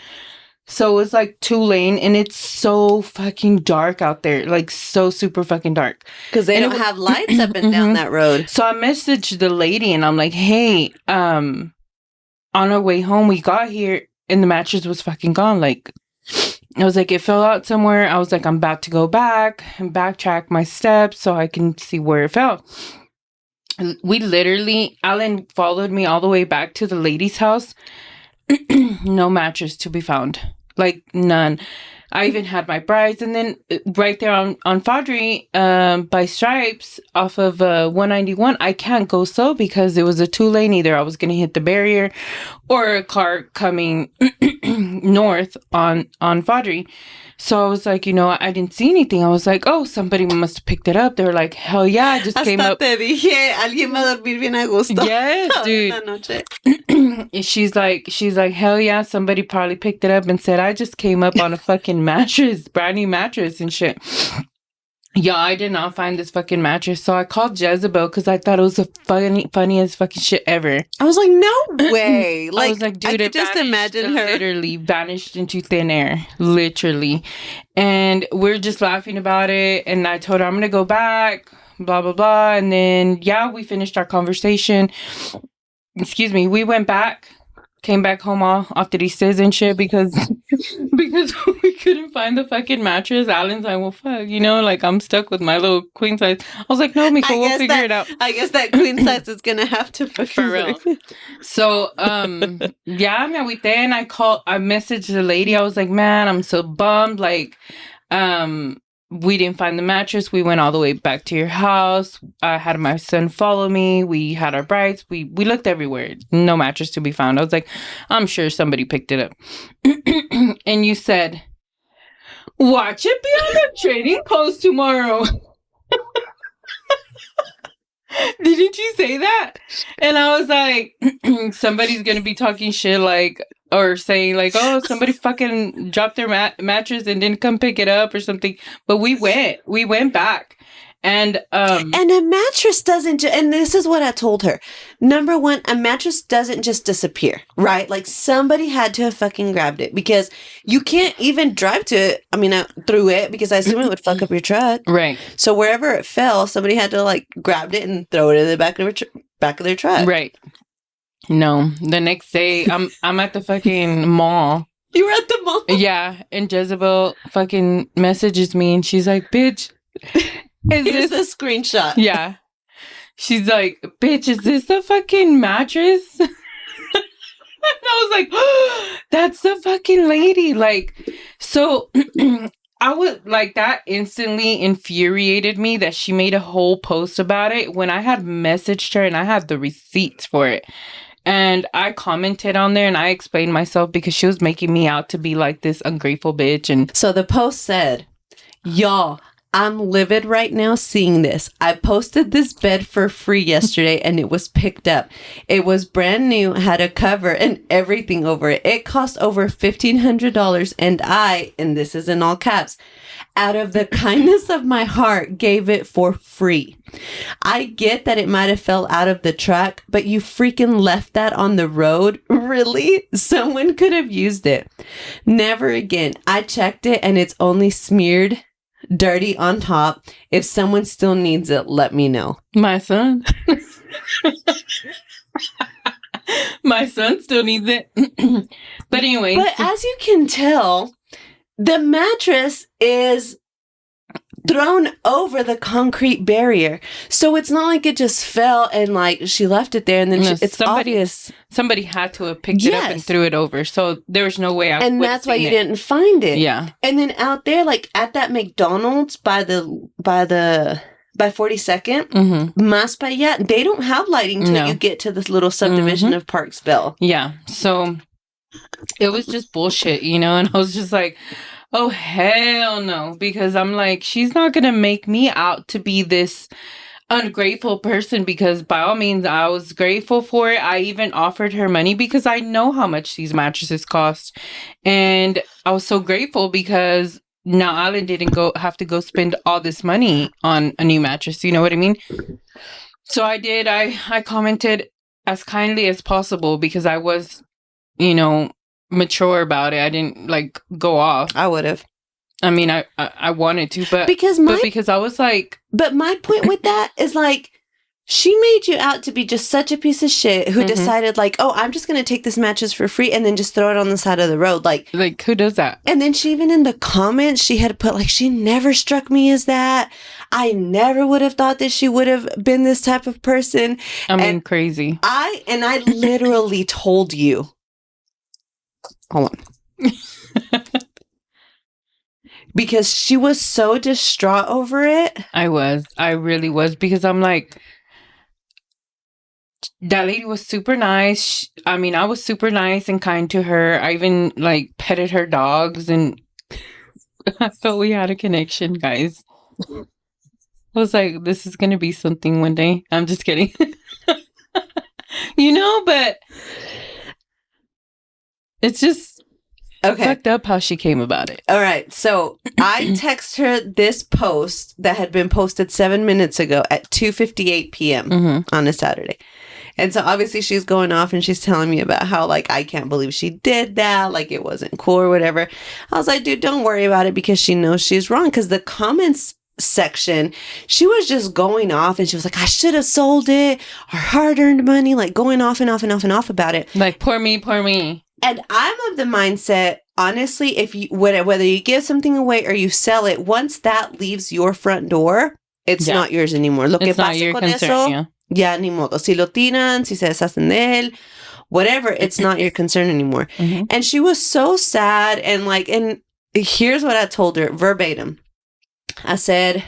So it's like 2-lane, and it's so fucking dark out there, like so super fucking dark. Because they don't have lights up and down that road. So I messaged the lady and I'm like, hey, on our way home, we got here and the mattress was fucking gone. Like, I was like, it fell out somewhere. I was like, I'm about to go back and backtrack my steps so I can see where it fell. Alan followed me all the way back to the lady's house. No mattress to be found. Like, none. I even had my brides. And then right there on Faudree, by Stripes off of 191, I can't go slow because it was a 2-lane. Either I was going to hit the barrier or a car coming north on Faudree. So I was like, I didn't see anything. I was like, oh, somebody must have picked it up. They were like, hell yeah, I just came up. Te dije, alguien va a dormir bien a gusto. Yes, dude. She's like, hell yeah, somebody probably picked it up and said, I just came up on a fucking mattress, brand new mattress and shit. Yeah, I did not find this fucking mattress. So I called Jezebel because I thought it was the funniest fucking shit ever. I was like, no way. Like, I was like, dude, I could just imagine her. Literally vanished into thin air. Literally. And we're just laughing about it. And I told her, I'm going to go back, blah, blah, blah. And then, yeah, we finished our conversation. Excuse me. We went back. Came back home all after these and shit because we couldn't find the fucking mattress. Alan's like, well, fuck, like, I'm stuck with my little queen size. I was like, no, Miko, we'll figure it out. I guess that queen size is gonna have to for real. So, yeah, me agüité, and I messaged the lady. I was like, man, I'm so bummed. Like, we didn't find the mattress. We went all the way back to your house. I had my son follow me. We had our brides. We looked everywhere. No mattress to be found. I was like, I'm sure somebody picked it up. And you said, watch it be on the trading post tomorrow. Didn't you say that? And I was like, somebody's going to be talking shit like, or saying like, oh, somebody fucking dropped their mattress and didn't come pick it up or something. But we went back. And a mattress doesn't, and this is what I told her. Number one, a mattress doesn't just disappear, right? Like, somebody had to have fucking grabbed it, because you can't even drive to it. I mean, through it, because I assume it would fuck up your truck. Right. So wherever it fell, somebody had to like grabbed it and throw it in the back of their truck. Right. No, the next day I'm at the fucking mall. You were at the mall? Yeah, and Jezebel fucking messages me and she's like, bitch, here's the screenshot. Yeah. She's like, bitch, is this the fucking mattress? And I was like, oh, that's the fucking lady. Like, so I would like, that instantly infuriated me that she made a whole post about it when I had messaged her and I had the receipts for it. And I commented on there and I explained myself because she was making me out to be like this ungrateful bitch. And so the post said, y'all, I'm livid right now seeing this. I posted this bed for free yesterday and it was picked up. It was brand new, had a cover and everything over it. It cost over $1,500 and this is in all caps, out of the kindness of my heart, gave it for free. I get that it might have fell out of the truck, but you freaking left that on the road? Really? Someone could have used it. Never again. I checked it and it's only smeared dirty on top. If someone still needs it, let me know. My son. My son still needs it. But anyway. But as you can tell, the mattress is thrown over the concrete barrier. So it's not like it just fell and like she left it there and then it's obvious. Somebody had to have picked it up and threw it over. So there's no way I would have And that's why you didn't find it. Yeah. And then out there, like at that McDonald's by the by 42nd, Más para allá, they don't have lighting till you get to this little subdivision of Parksville. Yeah. So it was just bullshit, you know? And I was just like, oh, hell no. Because I'm like, she's not going to make me out to be this ungrateful person, because by all means, I was grateful for it. I even offered her money because I know how much these mattresses cost. And I was so grateful because now Alan didn't have to go spend all this money on a new mattress. You know what I mean? So I did. I commented as kindly as possible because I was, you know, mature about it. I didn't like go off. I would have. I mean, I wanted to, but because I was like, but my point with that is like, she made you out to be just such a piece of shit who decided like, oh, I'm just going to take this mattress for free and then just throw it on the side of the road. Like who does that? And then she even in the comments, she had put like, she never struck me as that. I never would have thought that she would have been this type of person. I mean, crazy. I literally told you. Hold on. Because she was so distraught over it. I really was, because I'm like, that lady was super nice. I mean, I was super nice and kind to her. I even like petted her dogs, and I felt we had a connection, guys. I was like, this is going to be something one day. I'm just kidding. You know, but it's just fucked up how she came about it. All right. So I text her this post that had been posted 7 minutes ago at 2:58 p.m. On a Saturday. And so obviously she's going off and she's telling me about how like, I can't believe she did that. Like it wasn't cool or whatever. I was like, dude, don't worry about it, because she knows she's wrong. Because the comments section, she was just going off and she was like, I should have sold it. Our hard-earned money, like going off and off and off and off about it. Like, poor me. And I'm of the mindset, honestly, if you whether you give something away or you sell it, once that leaves your front door, it's not yours anymore. Lo que pasa con eso, ya ni modo. Si lo tiran, si se deshacen de él, whatever, it's not your concern anymore. And she was so sad, and like, and here's what I told her verbatim. I said,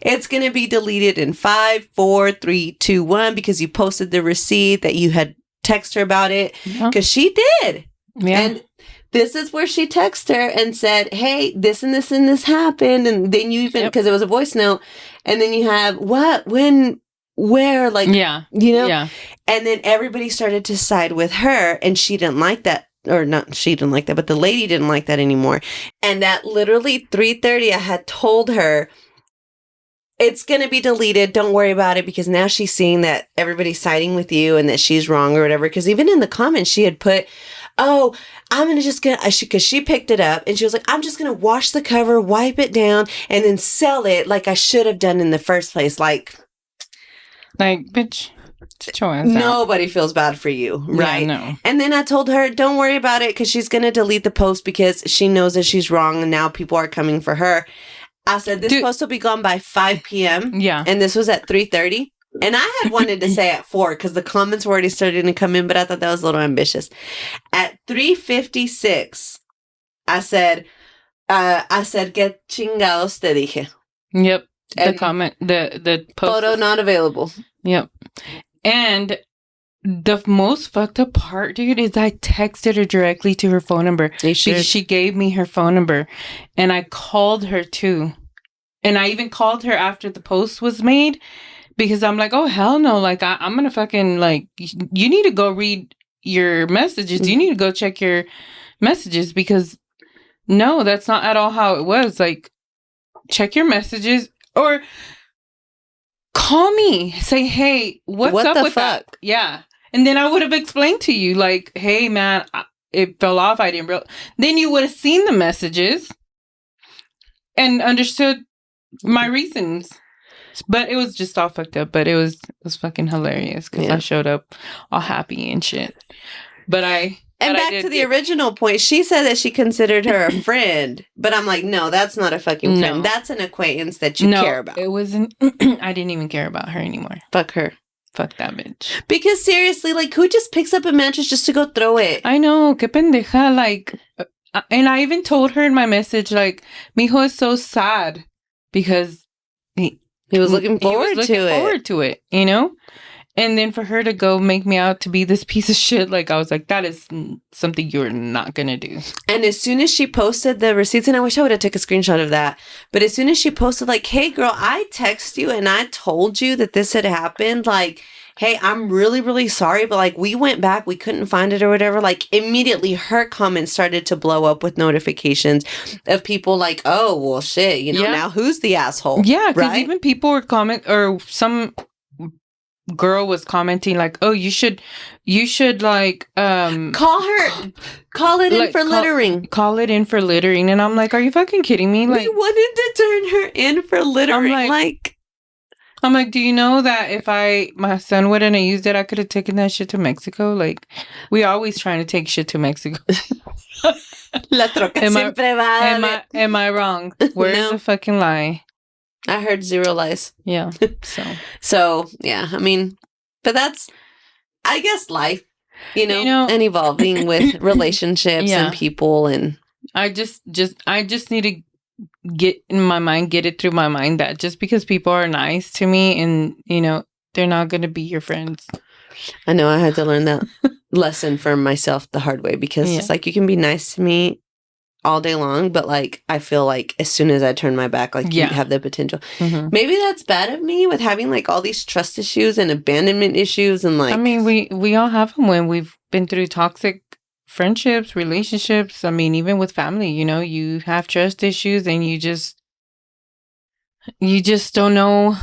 it's going to be deleted in 5, 4, 3, 2, 1, because you posted the receipt that you had texted her about it, because she did. And this is where she texted her and said, hey, this and this and this happened. And then you even, because it was a voice note, and then you have what, when, where, like, you know? And then everybody started to side with her, and she didn't like that. Or not, she didn't like that, but the lady didn't like that anymore. And at literally 3:30, I had told her, it's going to be deleted. Don't worry about it, because now she's seeing that everybody's siding with you and that she's wrong or whatever. Because even in the comments, she had put, oh, I'm going to just get, because she picked it up and she was like, I'm just going to wash the cover, wipe it down, and then sell it like I should have done in the first place. Like, bitch. Nobody feels bad for you, right? Yeah, no. And then I told her, don't worry about it, because she's going to delete the post because she knows that she's wrong and now people are coming for her. I said, this post will be gone by 5 p.m. Yeah. And this was at 3:30. And I had wanted to say at 4 because the comments were already starting to come in, but I thought that was a little ambitious. At 3:56, I said, que chingados te dije. Yep. And the comment, the post. Photo not available. Yep. And the most fucked up part, dude, is I texted her directly to her phone number. Because she gave me her phone number. And I called her too. And I even called her after the post was made. Because I'm like, oh, hell no. Like, I'm going to fucking, like, you need to go read your messages. You need to go check your messages. Because, no, that's not at all how it was. Like, check your messages. Or call me. Say, hey, what's up with that? Yeah. And then I would have explained to you, like, hey, man, it fell off. I didn't realize. Then you would have seen the messages and understood my reasons. But it was just all fucked up. But it was fucking hilarious because I showed up all happy and shit. But back to the original point, she said that she considered her a friend. But I'm like, no, that's not a fucking friend. No. That's an acquaintance that you care about. It wasn't. I didn't even care about her anymore. Fuck her. Fuck that bitch. Because seriously, like, who just picks up a mattress just to go throw it? I know. Que pendeja. Like, and I even told her in my message, like, mijo is so sad because He was looking forward to it, you know? And then for her to go make me out to be this piece of shit, like, I was like, that is something you're not gonna do. And as soon as she posted the receipts, and I wish I would have took a screenshot of that, but as soon as she posted, like, hey, girl, I text you and I told you that this had happened, like, hey, I'm really, really sorry, but, like, we went back, we couldn't find it or whatever, like, immediately her comments started to blow up with notifications of people like, oh, well, shit, you know, now who's the asshole? Yeah, because even people were or some girl was commenting like, oh, you should like call it in for littering. Call it in for littering. And I'm like, are you fucking kidding me? Like, we wanted to turn her in for littering. I'm like, do you know that if my son wouldn't have used it, I could have taken that shit to Mexico? Like, we always trying to take shit to Mexico. La troca siempre va. Am I wrong? Where's the fucking lie? I heard 0 lies. Yeah. So yeah, I mean, but that's, I guess, life, you know, and evolving with relationships and people. And I just need to get it through my mind that just because people are nice to me and, you know, they're not going to be your friends. I know I had to learn that lesson for myself the hard way, because it's like, you can be nice to me all day long, but, like, I feel like as soon as I turn my back, like, you have the potential. Mm-hmm. Maybe that's bad of me with having, like, all these trust issues and abandonment issues, and, like, I mean, we all have them when we've been through toxic friendships, relationships. I mean, even with family, you know, you have trust issues and you just don't know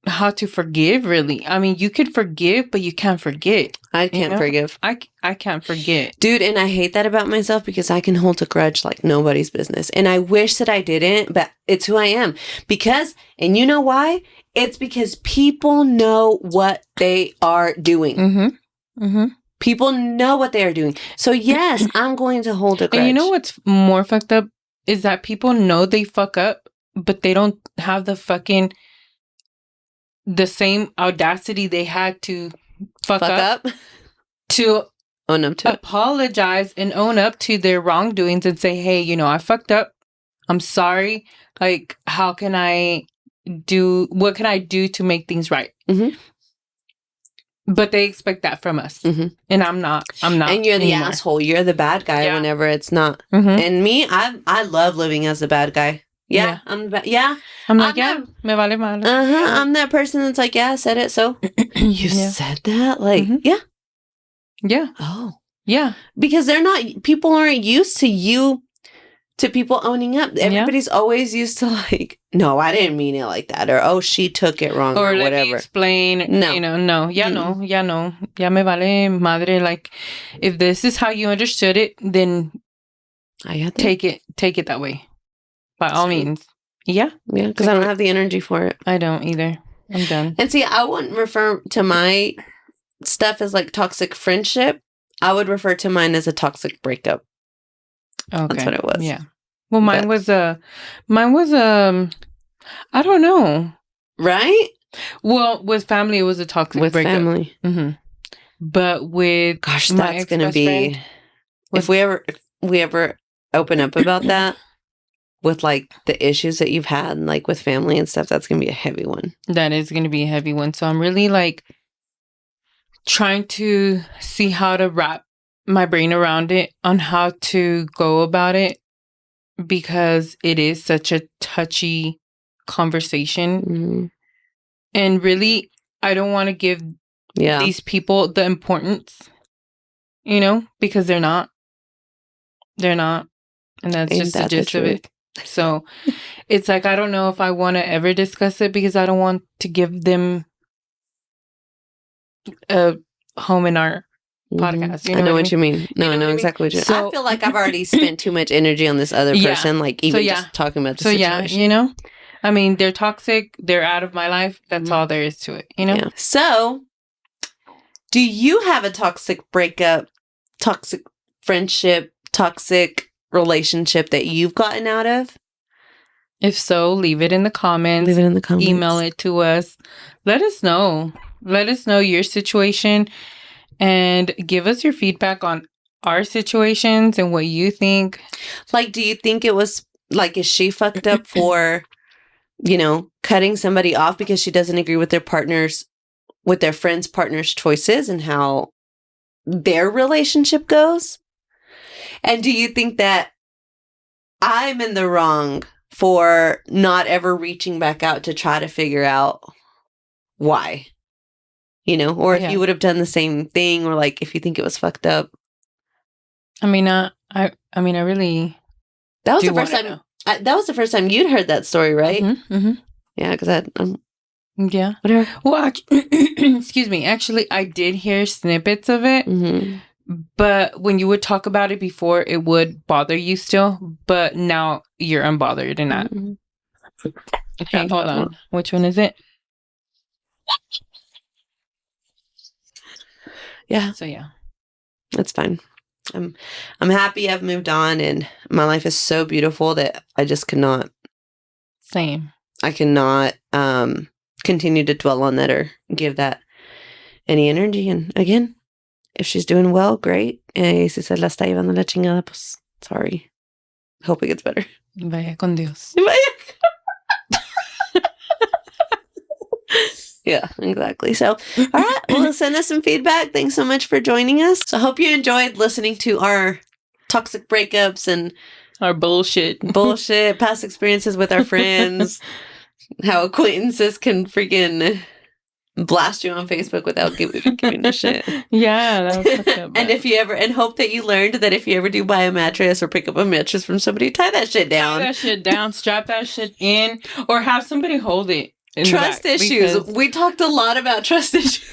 how to forgive, really. I mean, you could forgive, but you can't forget. I can't forgive. I can't forget. Dude, and I hate that about myself, because I can hold a grudge like nobody's business. And I wish that I didn't, but it's who I am. Because, and you know why? It's because people know what they are doing. Mm-hmm. Mm-hmm. People know what they are doing. So yes, I'm going to hold a grudge. And you know what's more fucked up is that people know they fuck up, but they don't have the same audacity they had to fuck up to own up to apologize and own up to their wrongdoings and say, hey, you know, I fucked up. I'm sorry. Like, what can I do to make things right? Mm-hmm. But they expect that from us. Mm-hmm. And I'm not. And you're the asshole. You're the bad guy whenever it's not. Mm-hmm. And me, I love living as the bad guy. Yeah. I'm me vale mal. I'm that person that's like, I said it, so. You said that? Like, Yeah. Oh. Yeah. Because people aren't used to people owning up. Everybody's always used to, like, no, I didn't mean it like that. Or, oh, she took it wrong. Or whatever. Let me explain. No. You know, no. Ya no. Ya me vale madre. Like, if this is how you understood it, then take it that way. By all means. Yeah. Yeah, because I don't have the energy for it. I don't either. I'm done. And see, I wouldn't refer to my stuff as, like, toxic friendship. I would refer to mine as a toxic breakup. Okay. That's what it was. Yeah. Well, mine was I don't know. Right? Well, with family, it was a toxic breakup. With family. Mm-hmm. But with that's going to be, if we ever open up about that, with, like, the issues that you've had, like, with family and stuff, that's going to be a heavy one. That is going to be a heavy one. So I'm really, like, trying to see how to wrap my brain around it, on how to go about it, because it is such a touchy conversation. Mm-hmm. And really, I don't want to give these people the importance, you know, because they're not. And that's just the gist of it. So it's like, I don't know if I want to ever discuss it, because I don't want to give them a home in our podcast. You know I know what you mean. No, I know exactly what you mean. So, I feel like I've already spent too much energy on this other person, like, even just talking about the situation. You know? I mean, they're toxic. They're out of my life. That's all there is to it, you know? Yeah. So, do you have a toxic breakup, toxic friendship, toxic relationship that you've gotten out of? If so, leave it in the comments. Email it to us. Let us know. Let us know your situation and give us your feedback on our situations and what you think. Like, do you think it was, like, is she fucked up for you know, cutting somebody off because she doesn't agree with their friend's partner's choices and how their relationship goes? And do you think that I'm in the wrong for not ever reaching back out to try to figure out why? You know, or if you would have done the same thing, or like if you think it was fucked up. I mean, I really. That was the first time. That was the first time you'd heard that story, right? Mm-hmm, mm-hmm. Yeah, because yeah. Whatever. Well, excuse me. Actually, I did hear snippets of it, but when you would talk about it before, it would bother you still. But now you're unbothered and not. Okay, hold on. Which one is it? Yeah. So yeah, that's fine. I'm happy I've moved on, and my life is so beautiful that I just cannot. Same. I cannot continue to dwell on that or give that any energy. And again, if she's doing well, great. Si se la está llevando la chingada, pues sorry. Hope it gets better. Vaya con Dios. Yeah, exactly. So, all right. Well, send us some feedback. Thanks so much for joining us. So I hope you enjoyed listening to our toxic breakups and our bullshit, past experiences with our friends, how acquaintances can freaking blast you on Facebook without giving a shit. Yeah, that was fucked up. And hope that you learned that if you ever do buy a mattress or pick up a mattress from somebody, tie that shit down. Tie that shit down, strap that shit in, or have somebody hold it. Trust issues. We talked a lot about trust issues.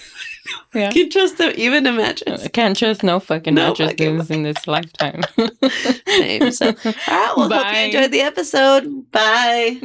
Yeah. Can't trust even a mattress. I can't trust no fucking mattresses in this lifetime. Same. So, all right. Well, hope you enjoyed the episode. Bye.